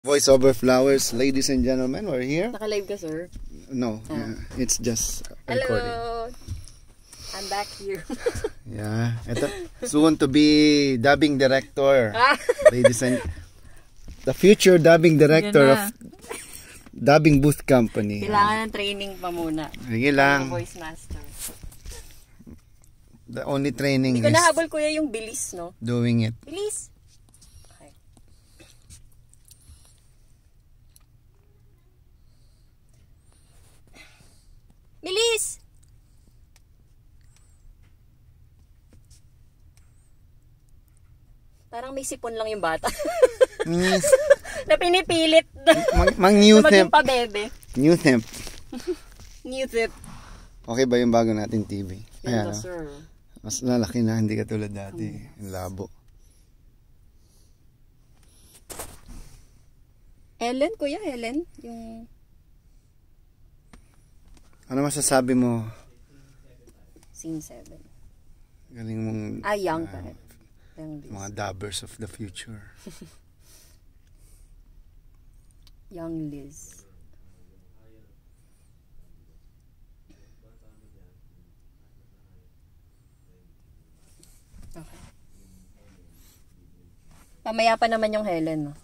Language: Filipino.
Voice over flowers, ladies and gentlemen, we're here. Naka-live ka, sir? No, it's just recording. Hello! I'm back here. Yeah, ito, soon to be dubbing director. Ladies and the future dubbing director of Dubbing Booth Company. Kailangan ng training pa muna. Sige lang. Voice master. The only training Hindi ko is nahabol, kuya, yung bilis, no? doing it. Bilis! Bilis! Parang may sipon lang yung bata. Na pinipilit Mag-new na temp. maging pabebe. New temp. New tip. Okay ba yung bago natin TV? Yan Ayan, ba, sir? mas lalaki na, hindi katulad dati. Ang labo. Helen, kuya, Helen. Yung... Ano masasabi mo? Scene 7. Galing mong Young pa rin. Young Liz. mga dubbers of the future. Young Liz. Okay. Pamaya pa naman yung Helen, no?